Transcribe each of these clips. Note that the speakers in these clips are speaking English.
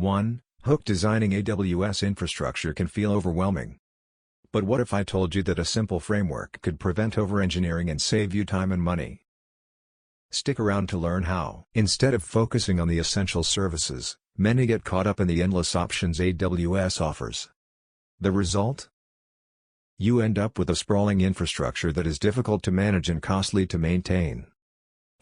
1. Hook designing AWS infrastructure can feel overwhelming. But what if I told you that a simple framework could prevent overengineering and save you time and money? Stick around to learn how. Instead of focusing on the essential services, many get caught up in the endless options AWS offers. The result? You end up with a sprawling infrastructure that is difficult to manage and costly to maintain.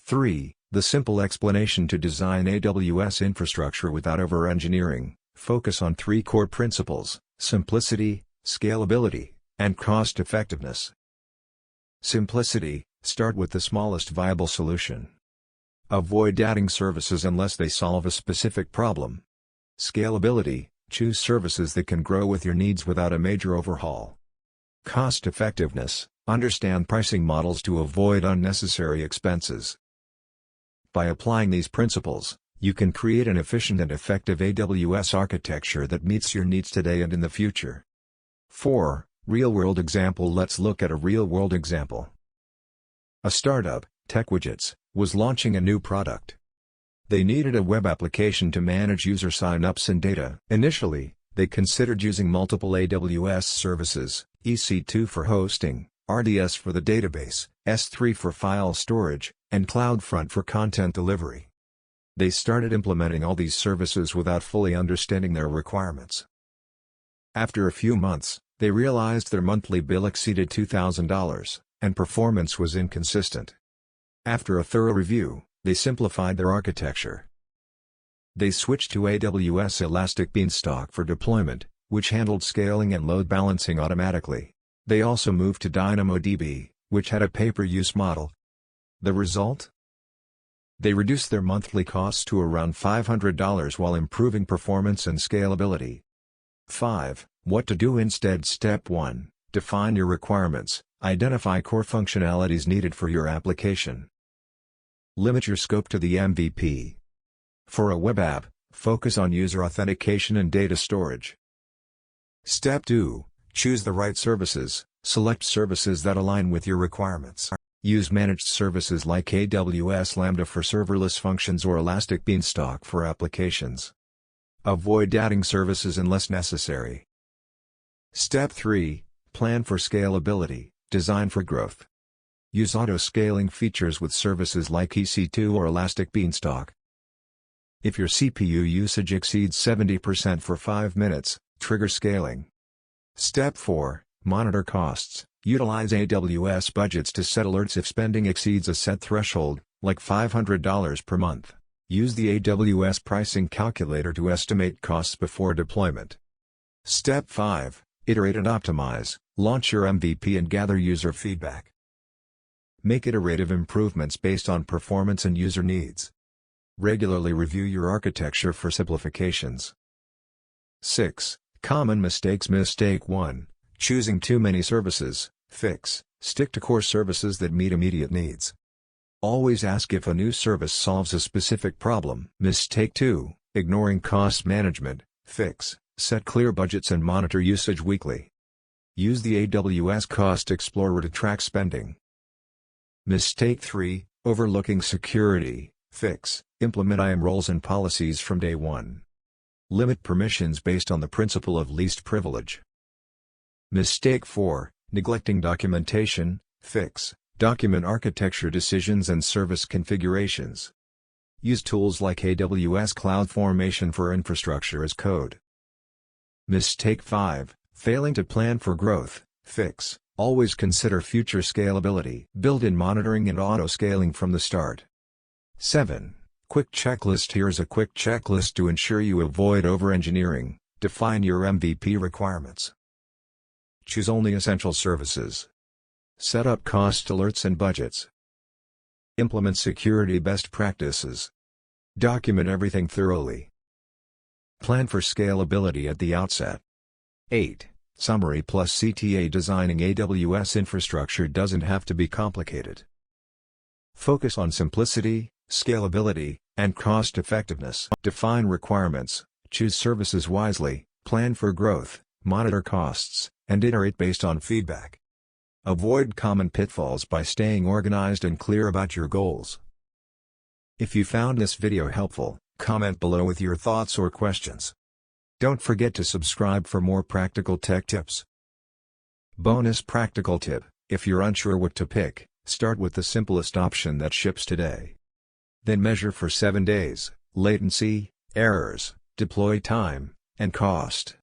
3. The simple explanation to design AWS infrastructure without overengineering. Focus on 3 core principles: simplicity, scalability, and cost-effectiveness. Simplicity: start with the smallest viable solution. Avoid adding services unless they solve a specific problem. Scalability: choose services that can grow with your needs without a major overhaul. Cost-effectiveness: understand pricing models to avoid unnecessary expenses. By applying these principles, you can create an efficient and effective AWS architecture that meets your needs today and in the future. 4. Real-world example. Let's look at a real-world example. A startup, TechWidgets, was launching a new product. They needed a web application to manage user sign-ups and data. Initially, they considered using multiple AWS services: EC2 for hosting, RDS for the database, S3 for file storage, and CloudFront for content delivery. They started implementing all these services without fully understanding their requirements. After a few months, they realized their monthly bill exceeded $2,000, and performance was inconsistent. After a thorough review, they simplified their architecture. They switched to AWS Elastic Beanstalk for deployment, which handled scaling and load balancing automatically. They also moved to DynamoDB, which had a pay-per-use model. The result? They reduced their monthly costs to around $500 while improving performance and scalability. 5. What to do instead. Step 1. Define your requirements. Identify core functionalities needed for your application. Limit your scope to the MVP. For a web app, focus on user authentication and data storage. Step 2. Choose the right services. Select services that align with your requirements. Use managed services like AWS Lambda for serverless functions or Elastic Beanstalk for applications. Avoid adding services unless necessary. Step 3. Plan for scalability. Design for growth. Use auto-scaling features with services like EC2 or Elastic Beanstalk. If your CPU usage exceeds 70% for 5 minutes, trigger scaling. Step 4. Monitor costs. Utilize AWS budgets to set alerts if spending exceeds a set threshold, like $500 per month. Use the AWS pricing calculator to estimate costs before deployment. Step 5. Iterate and optimize. Launch your MVP and gather user feedback. Make iterative improvements based on performance and user needs. Regularly review your architecture for simplifications. 6. Common mistakes. Mistake 1. Choosing too many services. Fix. Stick to core services that meet immediate needs. Always ask if a new service solves a specific problem. Mistake 2. Ignoring cost management. Fix. Set clear budgets and monitor usage weekly. Use the AWS Cost Explorer to track spending. Mistake 3. Overlooking security. Fix. Implement IAM roles and policies from day 1. Limit permissions based on the principle of least privilege. Mistake 4. Neglecting documentation. Fix. Document architecture decisions and service configurations. Use tools like AWS CloudFormation for infrastructure as code. Mistake 5. Failing to plan for growth. Fix. Always consider future scalability. Build in monitoring and auto-scaling from the start. 7. Quick checklist. Here's a quick checklist to ensure you avoid overengineering. Define your MVP requirements. Choose only essential services. Set up cost alerts and budgets. Implement security best practices. Document everything thoroughly. Plan for scalability at the outset. 8. Summary plus CTA. Designing AWS infrastructure doesn't have to be complicated. Focus on simplicity, scalability, and cost-effectiveness. Define requirements, choose services wisely, plan for growth, monitor costs, and iterate based on feedback. Avoid common pitfalls by staying organized and clear about your goals. If you found this video helpful, Comment below with your thoughts or questions. Don't forget to subscribe for more practical tech tips. Bonus practical tip: if you're unsure what to pick, start with the simplest option that ships today. Then measure for 7 days, latency, errors, deploy time, and cost.